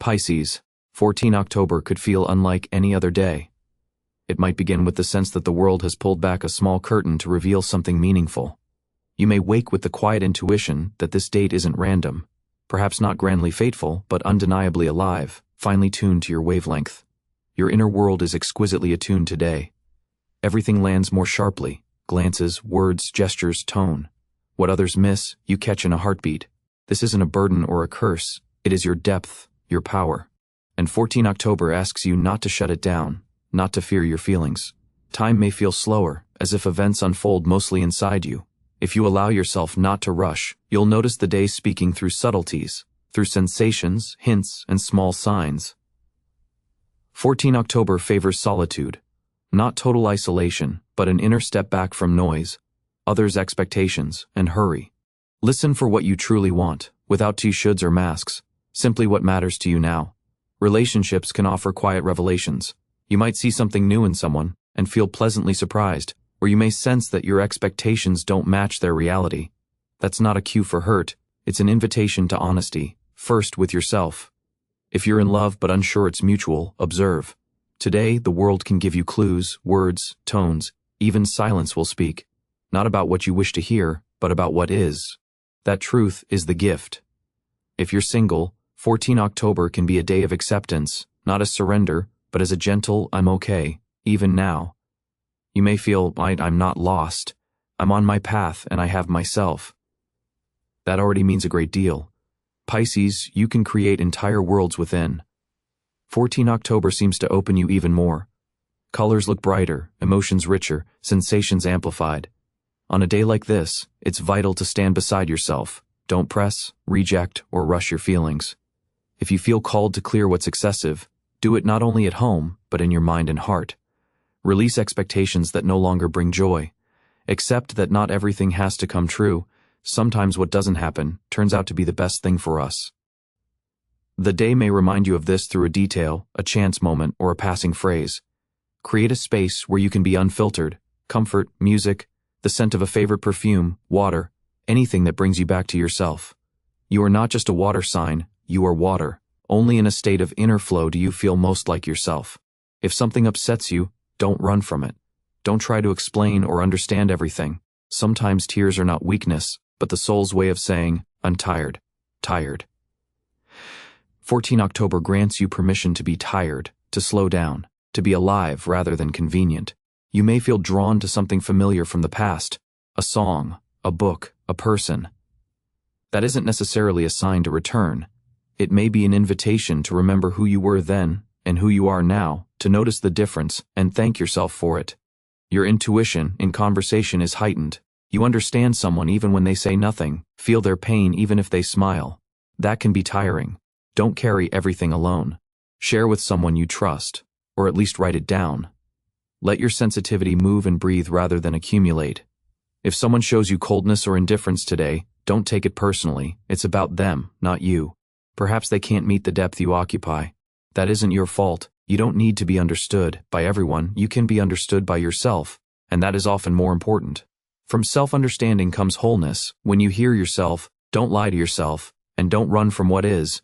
Pisces, 14 October could feel unlike any other day. It might begin with the sense that the world has pulled back a small curtain to reveal something meaningful. You may wake with the quiet intuition that this date isn't random, perhaps not grandly fateful, but undeniably alive, finely tuned to your wavelength. Your inner world is exquisitely attuned today. Everything lands more sharply, glances, words, gestures, tone. What others miss, you catch in a heartbeat. This isn't a burden or a curse, it is your depth, your power. And 14 October asks you not to shut it down, not to fear your feelings. Time may feel slower, as if events unfold mostly inside you. If you allow yourself not to rush, you'll notice the day speaking through subtleties, through sensations, hints, and small signs. 14 October favors solitude. Not total isolation, but an inner step back from noise, others' expectations, and hurry. Listen for what you truly want, without shoulds or masks, simply what matters to you now. Relationships can offer quiet revelations. You might see something new in someone, and feel pleasantly surprised, or you may sense that your expectations don't match their reality. That's not a cue for hurt, it's an invitation to honesty, first with yourself. If you're in love but unsure it's mutual, observe. Today, the world can give you clues, words, tones, even silence will speak. Not about what you wish to hear, but about what is. That truth is the gift. If you're single, 14 October can be a day of acceptance, not as surrender, but as a gentle, I'm okay, even now. You may feel, I'm not lost. I'm on my path and I have myself. That already means a great deal. Pisces, you can create entire worlds within. 14 October seems to open you even more. Colors look brighter, emotions richer, sensations amplified. On a day like this, it's vital to stand beside yourself. Don't press, reject, or rush your feelings. If you feel called to clear what's excessive, do it not only at home, but in your mind and heart. Release expectations that no longer bring joy. Accept that not everything has to come true. Sometimes what doesn't happen turns out to be the best thing for us. The day may remind you of this through a detail, a chance moment, or a passing phrase. Create a space where you can be unfiltered. Comfort, music, the scent of a favorite perfume, water, anything that brings you back to yourself. You are not just a water sign, you are water. Only in a state of inner flow do you feel most like yourself. If something upsets you, don't run from it. Don't try to explain or understand everything. Sometimes tears are not weakness, but the soul's way of saying, I'm tired. Tired. 14 October grants you permission to be tired, to slow down, to be alive rather than convenient. You may feel drawn to something familiar from the past, a song, a book, a person. That isn't necessarily a sign to return. It may be an invitation to remember who you were then and who you are now, to notice the difference and thank yourself for it. Your intuition in conversation is heightened. You understand someone even when they say nothing, feel their pain even if they smile. That can be tiring. Don't carry everything alone. Share with someone you trust, or at least write it down. Let your sensitivity move and breathe rather than accumulate. If someone shows you coldness or indifference today, don't take it personally. It's about them, not you. Perhaps they can't meet the depth you occupy. That isn't your fault. You don't need to be understood by everyone. You can be understood by yourself, and that is often more important. From self-understanding comes wholeness. When you hear yourself, don't lie to yourself, and don't run from what is.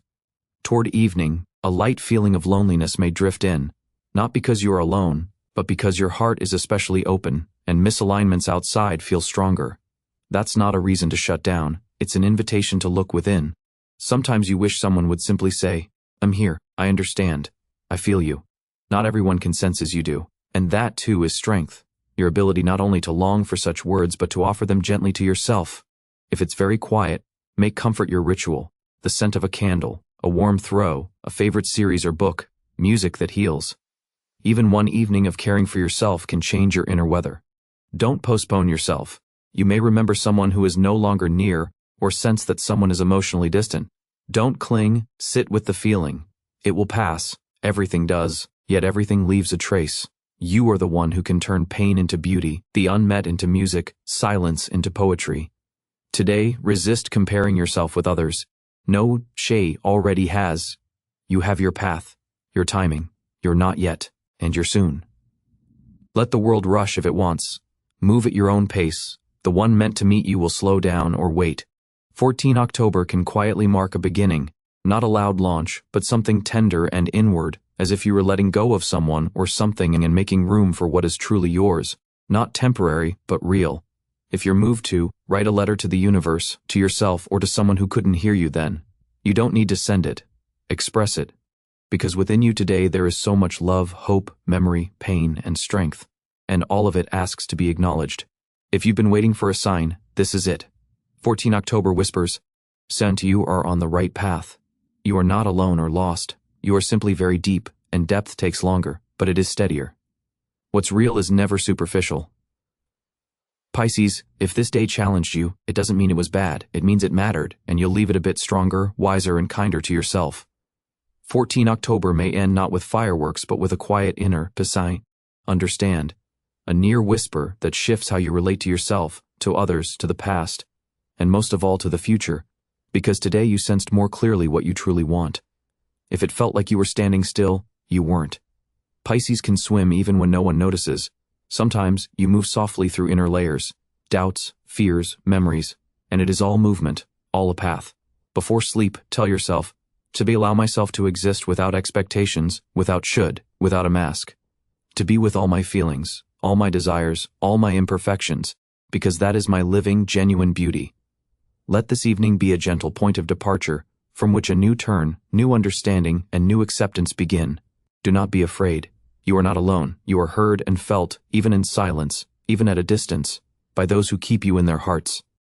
Toward evening, a light feeling of loneliness may drift in, not because you are alone, but because your heart is especially open, and misalignments outside feel stronger. That's not a reason to shut down, it's an invitation to look within. Sometimes you wish someone would simply say, I'm here, I understand, I feel you. Not everyone can sense as you do, and that too is strength. Your ability not only to long for such words but to offer them gently to yourself. If it's very quiet, make comfort your ritual, the scent of a candle, a warm throw, a favorite series or book, music that heals. Even one evening of caring for yourself can change your inner weather. Don't postpone yourself. You may remember someone who is no longer near, or sense that someone is emotionally distant. Don't cling, sit with the feeling. It will pass, everything does, yet everything leaves a trace. You are the one who can turn pain into beauty, the unmet into music, silence into poetry. Today, resist comparing yourself with others. Know Shay already has. You have your path, your timing, your not yet, and your soon. Let the world rush if it wants. Move at your own pace. The one meant to meet you will slow down or wait. 14 October can quietly mark a beginning, Not a loud launch, but something tender and inward, as if you were letting go of someone or something and making room for what is truly yours. Not temporary, but real. If you're moved to, write a letter to the universe, to yourself, or to someone who couldn't hear you then. You don't need to send it. Express it. Because within you today there is so much love, hope, memory, pain, and strength. And all of it asks to be acknowledged. If you've been waiting for a sign, this is it. 14 October whispers, "Sent to you are on the right path. You are not alone or lost. You are simply very deep, and depth takes longer, but it is steadier. What's real is never superficial." Pisces, if this day challenged you, it doesn't mean it was bad, it means it mattered, and you'll leave it a bit stronger, wiser, and kinder to yourself. 14 October may end not with fireworks but with a quiet inner, Pisces, understand. A near whisper that shifts how you relate to yourself, to others, to the past, and most of all to the future, because today you sensed more clearly what you truly want. If it felt like you were standing still, you weren't. Pisces can swim even when no one notices. Sometimes you move softly through inner layers, doubts, fears, memories, and it is all movement, all a path. Before sleep, tell yourself, to be allow myself to exist without expectations, without should, without a mask. To be with all my feelings, all my desires, all my imperfections, because that is my living, genuine beauty. Let this evening be a gentle point of departure, from which a new turn, new understanding, and new acceptance begin. Do not be afraid. You are not alone. You are heard and felt, even in silence, even at a distance, by those who keep you in their hearts.